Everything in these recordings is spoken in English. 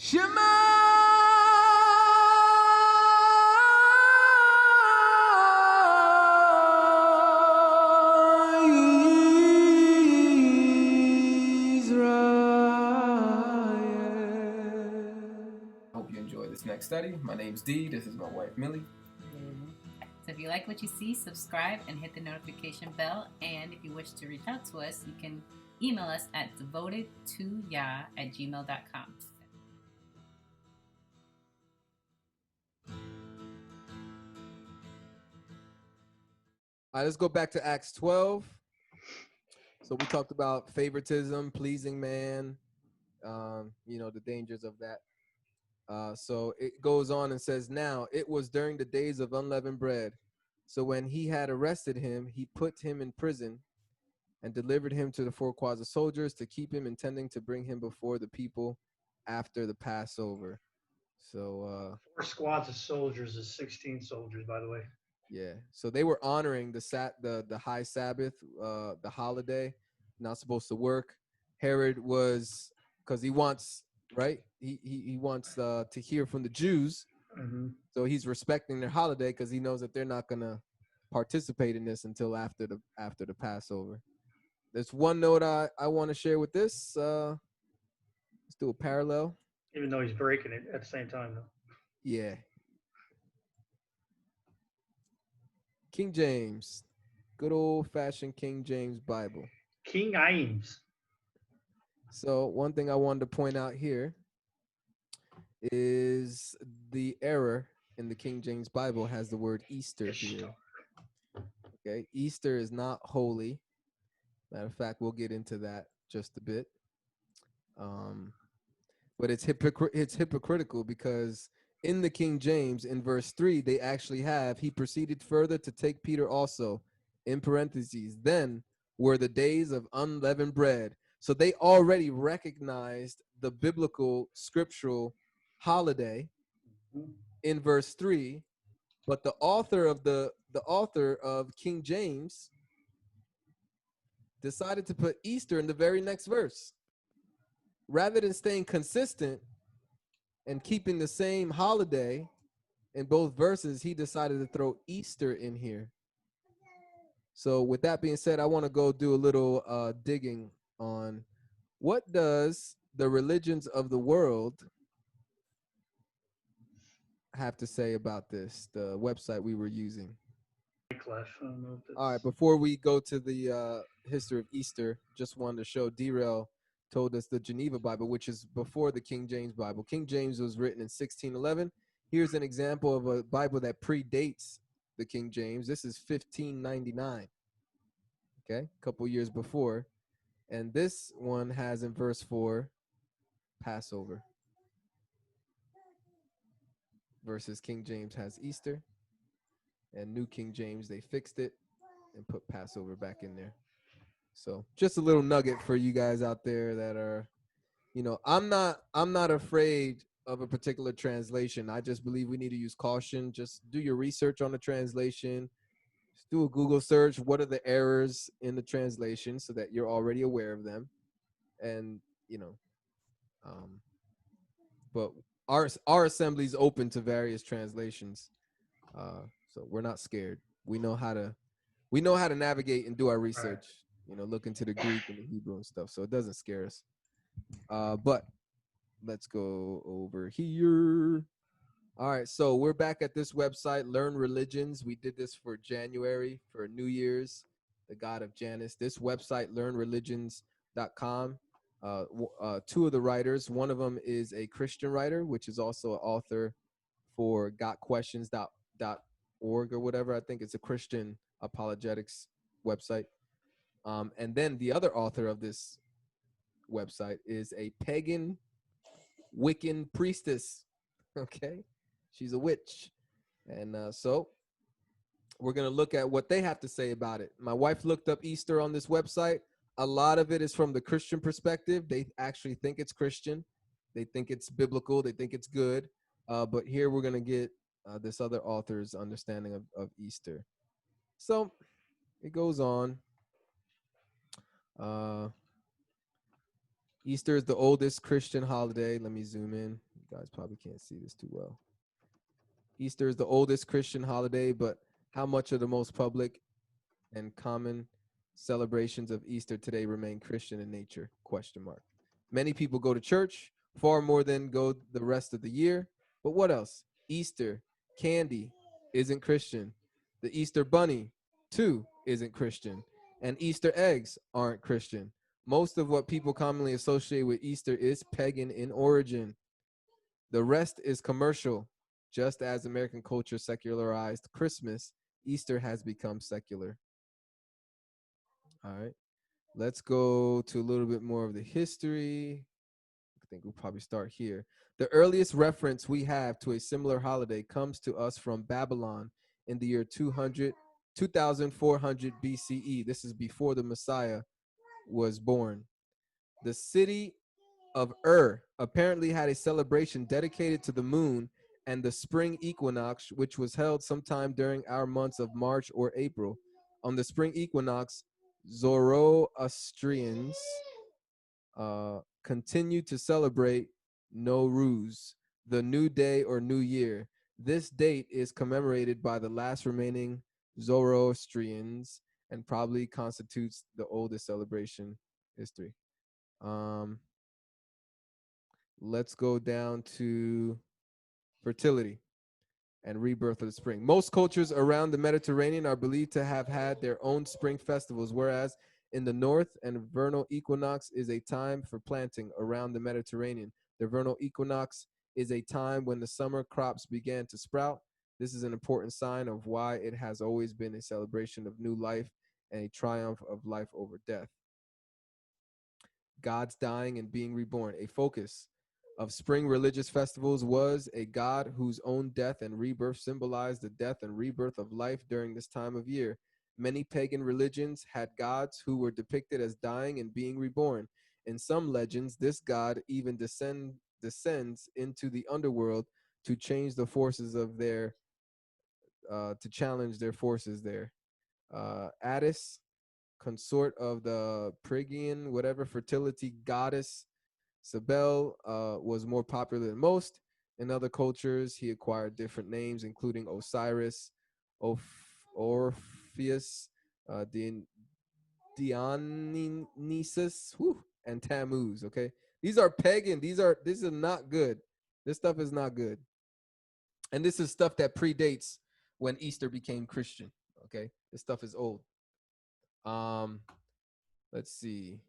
Shema Israel. Hope you enjoy this next study. My name's Dee. This is my wife, Millie. So if you like what you see, subscribe and hit the notification bell. And if you wish to reach out to us, you can email us at devotedtoyah@gmail.com. All right, let's go back to Acts 12. So we talked about favoritism, pleasing man, the dangers of that. So it goes on and says, now it was during the days of unleavened bread. So when he had arrested him, he put him in prison and delivered him to the 4 squads of soldiers to keep him, intending to bring him before the people after the Passover. So 4 squads of soldiers is 16 soldiers, by the way. yeah, so they were honoring the high Sabbath, the holiday, not supposed to work. Herod was, because he wants, right? He wants to hear from the Jews, so he's respecting their holiday because he knows that they're not gonna participate in this until after the Passover. There's one note I want to share with this. Let's do a parallel. Even though he's breaking it at the same time, though. Yeah. King James, good old-fashioned King James Bible. King James. So one thing I wanted to point out here is the error in the King James Bible has the word Easter here. Okay, Easter is not holy. Matter of fact, we'll get into that just a bit. But it's hypocritical because in the King James, in verse 3, they actually have, he proceeded further to take Peter also, in parentheses, then were the days of unleavened bread. So they already recognized the biblical scriptural holiday in verse 3, but the author of King James decided to put Easter in the very next verse. Rather than staying consistent and keeping the same holiday in both verses, he decided to throw Easter in here. So with that being said, I want to go do a little digging on what does the religions of the world have to say about this, the website we were using. All right, before we go to the history of Easter, just wanted to show Derel told us the Geneva Bible, which is before the King James Bible. King James was written in 1611. Here's an example of a Bible that predates the King James. This is 1599, okay, a couple years before. And this one has in verse 4, Passover, versus King James has Easter. And New King James, they fixed it and put Passover back in there. So just a little nugget for you guys out there that are, I'm not afraid of a particular translation. I just believe we need to use caution. Just do your research on the translation. Just do a Google search. What are the errors in the translation so that you're already aware of them? And, but our assembly is open to various translations. So we're not scared. We know how to navigate and do our research. Look into the Greek and the Hebrew and stuff. So it doesn't scare us. But let's go over here. All right, so we're back at this website, Learn Religions. We did this for January, for New Year's, the God of Janus. This website, learnreligions.com. 2 of the writers, one of them is a Christian writer, which is also an author for gotquestions.org or whatever. I think it's a Christian apologetics website. And then the other author of this website is a pagan Wiccan priestess. Okay, she's a witch. And so we're going to look at what they have to say about it. My wife looked up Easter on this website. A lot of it is from the Christian perspective. They actually think it's Christian. They think it's biblical. They think it's good. But here we're going to get this other author's understanding of Easter. So it goes on. Easter is the oldest Christian holiday. Let me zoom in. You guys probably can't see this too well. Easter is the oldest Christian holiday, but how much of the most public and common celebrations of Easter today remain Christian in nature? Question mark. Many people go to church far more than go the rest of the year. But what else? Easter candy isn't Christian. The Easter bunny, too, isn't Christian. And Easter eggs aren't Christian. Most of what people commonly associate with Easter is pagan in origin. The rest is commercial. Just as American culture secularized Christmas, Easter has become secular. All right. Let's go to a little bit more of the history. I think we'll probably start here. The earliest reference we have to a similar holiday comes to us from Babylon in the year 2400 BCE. This is before the Messiah was born. The city of apparently had a celebration dedicated to the moon and the spring equinox, which was held sometime during our months of March or April. On the spring equinox, Zoroastrians continue to celebrate Nowruz, the new day or new year. This date is commemorated by the last remaining Zoroastrians and probably constitutes the oldest celebration history. Let's go down to fertility and rebirth of the spring. Most cultures around the Mediterranean are believed to have had their own spring festivals, whereas in the north, and vernal equinox is a time for planting around the Mediterranean. The vernal equinox is a time when the summer crops began to sprout. This is an important sign of why it has always been a celebration of new life and a triumph of life over death. God's dying and being reborn. A focus of spring religious festivals was a God whose own death and rebirth symbolized the death and rebirth of life during this time of year. Many pagan religions had gods who were depicted as dying and being reborn. In some legends, this god even descends into the underworld to change the forces of to challenge their forces there. Attis, consort of the Phrygian, whatever, fertility goddess, Cybele was more popular than most. In other cultures, he acquired different names, including Osiris, Orpheus, Dionysus, and Tammuz. Okay, these are pagan. This is not good. This stuff is not good, and this is stuff that predates when Easter became Christian. Okay, this stuff is old. Let's see.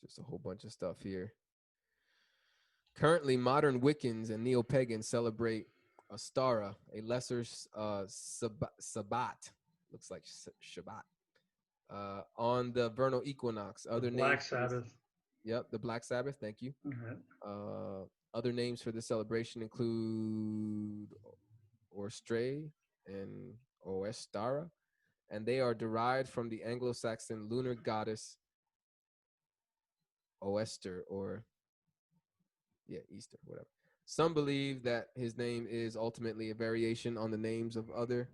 Just a whole bunch of stuff here. Currently, modern Wiccans and neo-pagans celebrate Ostara, a lesser Sabbat, looks like Shabbat, on the vernal equinox. Other Black names Sabbath. Yep, the Black Sabbath. Thank you. Other names for the celebration include Orstray and Oestara, and they are derived from the Anglo-Saxon lunar goddess Oester, or Easter, whatever. Some believe that his name is ultimately a variation on the names of other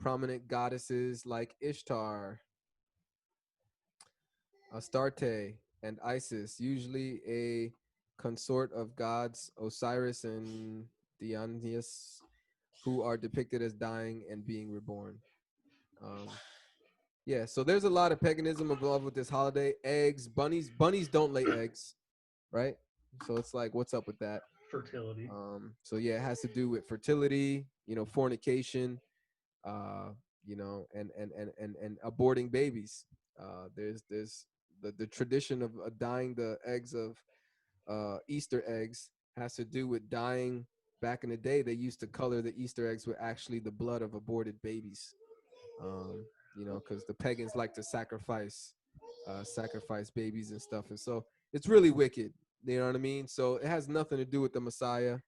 prominent goddesses like Ishtar, Astarte, and Isis, usually a consort of gods Osiris and Dionysus, who are depicted as dying and being reborn. So there's a lot of paganism involved with this holiday. Eggs, bunnies don't lay eggs, right? So it's like, what's up with that? Fertility. It has to do with fertility, fornication, and aborting babies. There's the tradition of dyeing the eggs of Easter eggs has to do with dyeing. Back in the day, they used to color the Easter eggs with actually the blood of aborted babies. Because the pagans like to sacrifice babies and stuff, and so it's really wicked. You know what I mean? So it has nothing to do with the Messiah.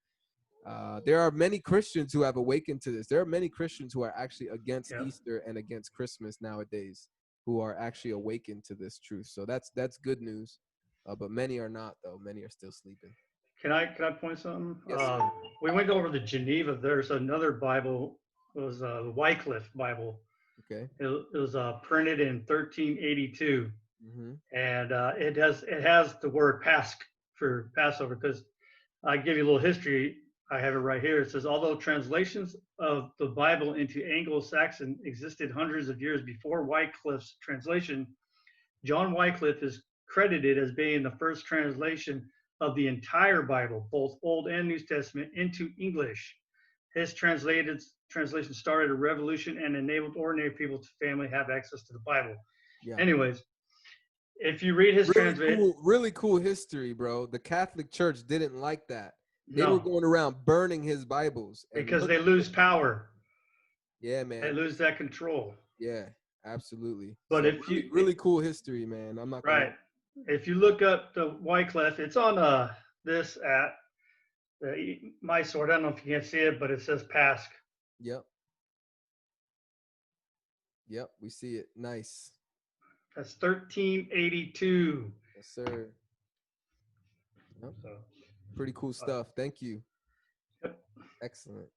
There are many Christians who have awakened to this. There are many Christians who are actually against Easter and against Christmas nowadays, who are actually awakened to this truth. So that's good news. But many are not, though. Many are still sleeping. Can I point something? Yes. We went over to Geneva. There's another Bible. It was the Wycliffe Bible. Okay. It was printed in 1382, Mm-hmm. and it has the word for Passover, because I give you a little history. I have it right here. It says, although translations of the Bible into Anglo-Saxon existed hundreds of years before Wycliffe's translation, John Wycliffe is credited as being the first translation of the entire Bible, both Old and New Testament, into English. His translation started a revolution and enabled ordinary people to family have access to the Bible. Yeah. Anyways, if you read his translation, really cool history, bro. The Catholic Church didn't like that. They no, were going around burning his Bibles and because they lose power. Yeah, man. They lose that control. Yeah, absolutely. But So if you really cool history, man. I'm not gonna right, if you look up the Wycliffe, it's on this at my sword. I don't know if you can see it, but it says Pasch. Yep. Yep, we see it. Nice. That's 1382. Yes, sir. Yep. So, pretty cool stuff. Thank you. Yep. Excellent.